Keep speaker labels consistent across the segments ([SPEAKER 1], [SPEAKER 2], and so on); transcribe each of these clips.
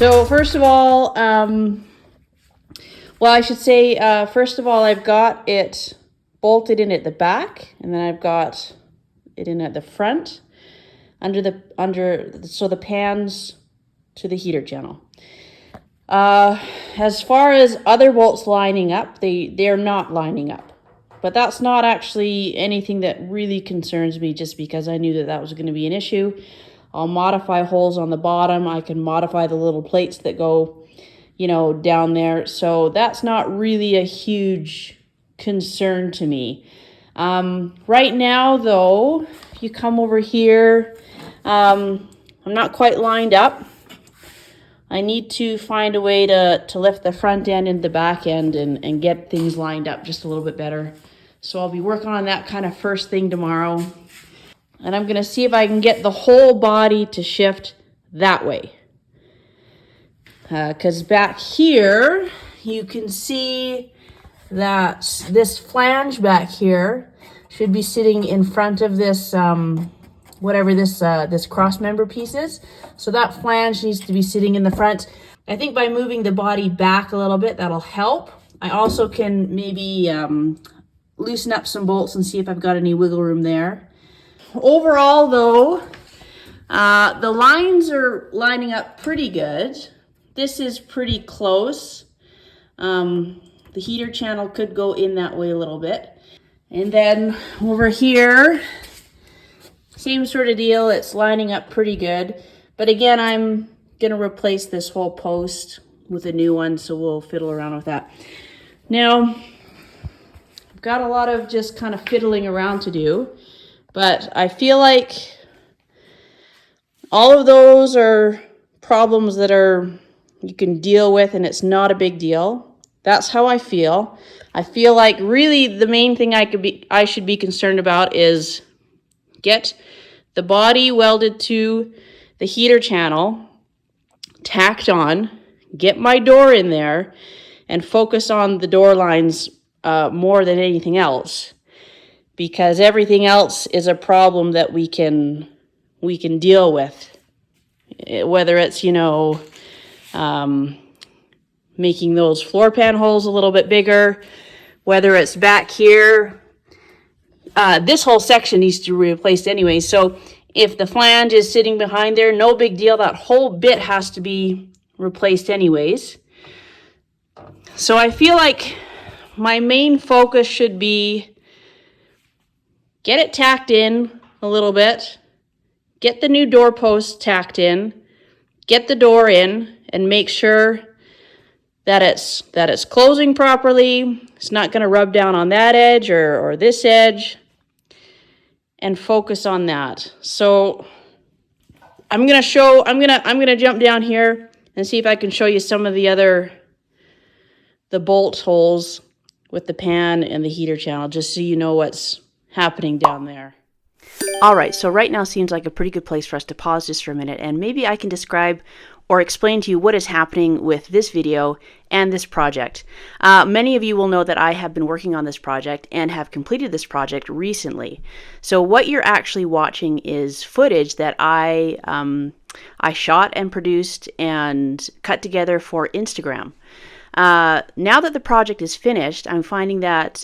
[SPEAKER 1] So first of all, well, I should say, first of all, I've got it bolted in at the back, and then I've got it in at the front, so the pans to the heater channel. As far as other bolts lining up, they're not lining up. But that's not actually anything that really concerns me, just because I knew that that was going to be an issue. I'll modify holes on the bottom. I can modify the little plates that go, down there. So that's not really a huge concern to me. Right now, though, if you come over here, I'm not quite lined up. I need to find a way to lift the front end and the back end and get things lined up just a little bit better. So I'll be working on that kind of first thing tomorrow. And I'm going to see if I can get the whole body to shift that way. Because back here, you can see that this flange back here should be sitting in front of this, whatever this cross member piece is. So that flange needs to be sitting in the front. I think by moving the body back a little bit, that'll help. I also can maybe loosen up some bolts and see if I've got any wiggle room there. Overall, though, the lines are lining up pretty good. This is pretty close. The heater channel could go in that way a little bit. And then over here, same sort of deal. It's lining up pretty good. But again, I'm going to replace this whole post with a new one, so we'll fiddle around with that. Now, I've got a lot of just kind of fiddling around to do, but I feel like all of those are problems that you can deal with, and it's not a big deal. That's how I feel. I feel like really the main thing I should be concerned about is get the body welded to the heater channel, tacked on, get my door in there, and focus on the door lines more than anything else. Because everything else is a problem that we can deal with. Whether it's, making those floor pan holes a little bit bigger, whether it's back here. This whole section needs to be replaced anyway. So if the flange is sitting behind there, no big deal. That whole bit has to be replaced anyways. So I feel like my main focus should be get it tacked in a little bit, get the new doorpost tacked in, get the door in, and make sure that it's closing properly. It's not going to rub down on that edge or this edge, and focus on that. So I'm going to jump down here and see if I can show you some of the bolt holes with the pan and the heater channel, just so you know what's happening down there. All right, so right now seems like a pretty good place for us to pause just for a minute, and maybe I can describe or explain to you what is happening with this video and this project. Many of you will know that I have been working on this project and have completed this project recently. So what you're actually watching is footage that I shot and produced and cut together for Instagram. Now that the project is finished, I'm finding that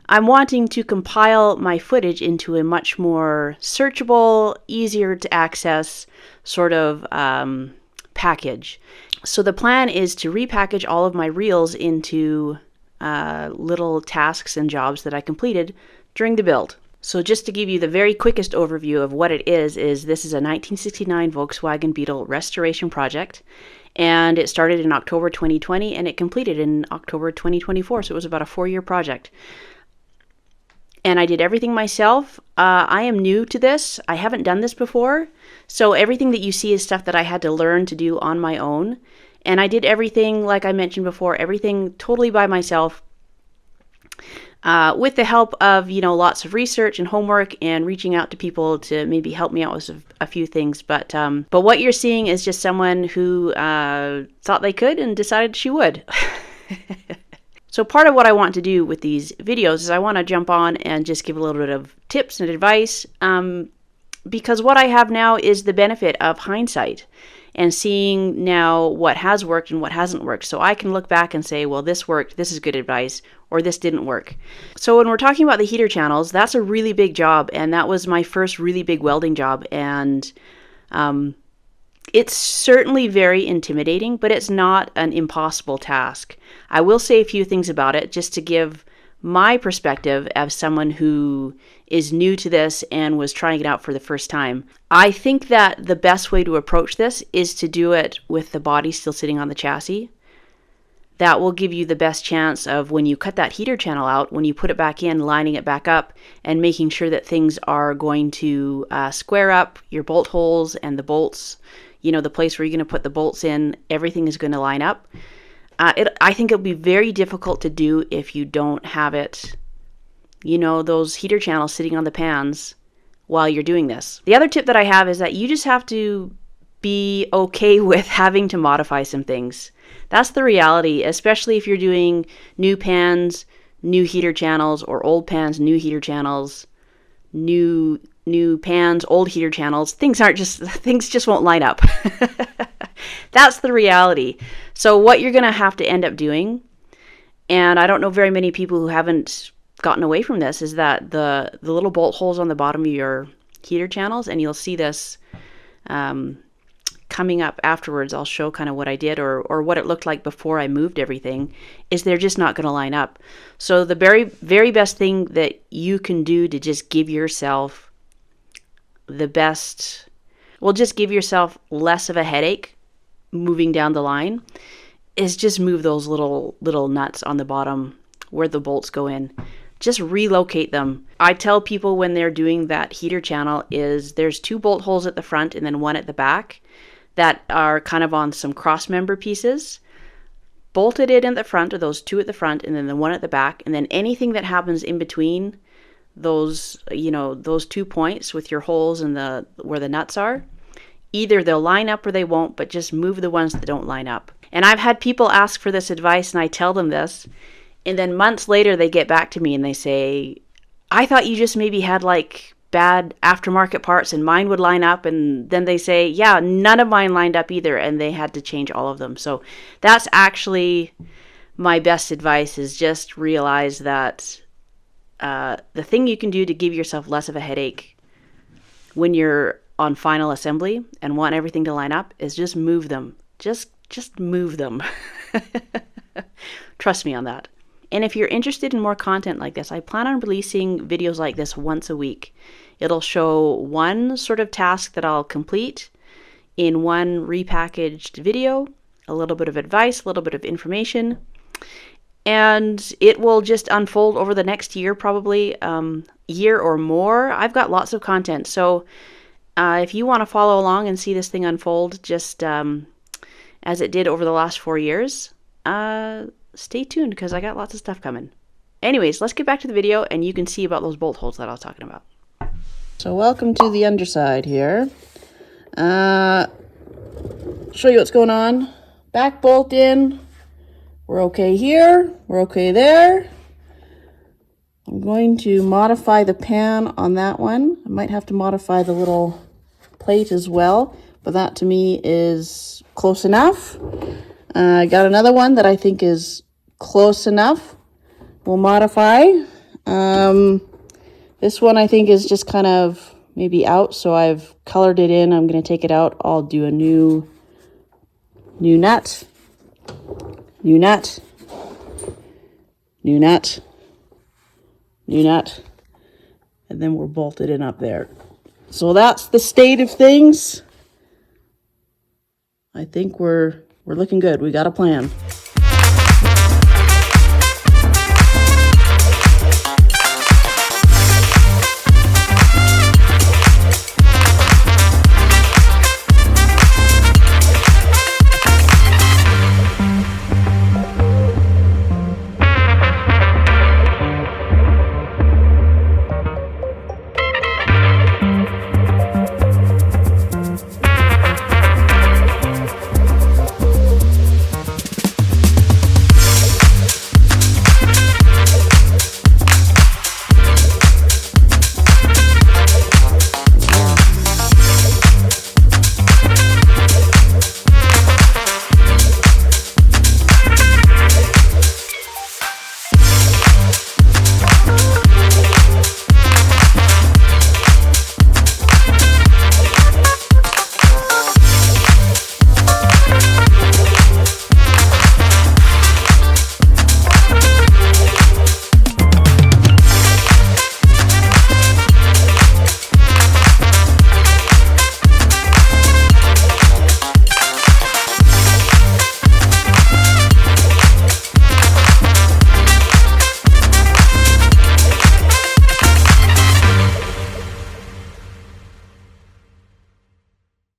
[SPEAKER 1] I'm wanting to compile my footage into a much more searchable, easier to access sort of package. So the plan is to repackage all of my reels into little tasks and jobs that I completed during the build. So just to give you the very quickest overview of what it is this is a 1969 Volkswagen Beetle restoration project. And it started in October 2020 and it completed in October 2024. So it was about a 4-year project. And I did everything myself. I am new to this. I haven't done this before. So everything that you see is stuff that I had to learn to do on my own. And I did everything, like I mentioned before, everything totally by myself, with the help of, lots of research and homework and reaching out to people to maybe help me out with a few things. But what you're seeing is just someone who thought they could and decided she would. So part of what I want to do with these videos is I want to jump on and just give a little bit of tips and advice, because what I have now is the benefit of hindsight. and seeing now what has worked and what hasn't worked. So I can look back and say, well, this worked, this is good advice, or this didn't work. So when we're talking about the heater channels, that's a really big job, and that was my first really big welding job. And it's certainly very intimidating, but it's not an impossible task. I will say a few things about it just to give my perspective as someone who is new to this and was trying it out for the first time. I think that the best way to approach this is to do it with the body still sitting on the chassis. That will give you the best chance of, when you cut that heater channel out, when you put it back in, lining it back up and making sure that things are going to square up, your bolt holes and the bolts, you know, the place where you're going to put the bolts in, everything is going to line up. I think it'll be very difficult to do if you don't have it, you know, those heater channels sitting on the pans while you're doing this. The other tip that I have is that you just have to be okay with having to modify some things. That's the reality, especially if you're doing new pans, new heater channels, or old pans, new heater channels, new pans, old heater channels. Things just won't line up. That's the reality. So what you're going to have to end up doing, and I don't know very many people who haven't gotten away from this, is that the little bolt holes on the bottom of your heater channels, and you'll see this coming up afterwards. I'll show kind of what I did or what it looked like before I moved everything, is they're just not going to line up. So the very, very best thing that you can do to just give yourself the best, well, just give yourself less of a headache moving down the line, is just move those little nuts on the bottom where the bolts go in. Just relocate them. I tell people when they're doing that heater channel is there's 2 bolt holes at the front and then 1 at the back that are kind of on some cross member pieces. Bolt it in at the front, or those 2 at the front, and then the 1 at the back, and then anything that happens in between those, you know, those 2 points with your holes and where the nuts are, either they'll line up or they won't, but just move the ones that don't line up. And I've had people ask for this advice, and I tell them this, and then months later they get back to me and they say, I thought you just maybe had like bad aftermarket parts and mine would line up. And then they say, yeah, none of mine lined up either, and they had to change all of them. So that's actually my best advice, is just realize that the thing you can do to give yourself less of a headache when you're on final assembly and want everything to line up is just move them. Just move them. Trust me on that. And if you're interested in more content like this, I plan on releasing videos like this once a week. It'll show one sort of task that I'll complete in one repackaged video, a little bit of advice, a little bit of information, and it will just unfold over the next year, probably year or more. I've got lots of content, so if you want to follow along and see this thing unfold just as it did over the last 4 years, stay tuned because I got lots of stuff coming. Anyways, let's get back to the video and you can see about those bolt holes that I was talking about. So welcome to the underside here. Show you what's going on. Back bolt in. We're okay here. We're okay there. I'm going to modify the pan on that one. I might have to modify the little plate as well, but that to me is close enough. I got another one that I think is close enough. We'll modify. This one I think is just kind of maybe out, so I've colored it in. I'm going to take it out. I'll do a new nut, new nut, new nut, new nut, and then we're bolted in up there. So that's the state of things. I think we're looking good. We got a plan.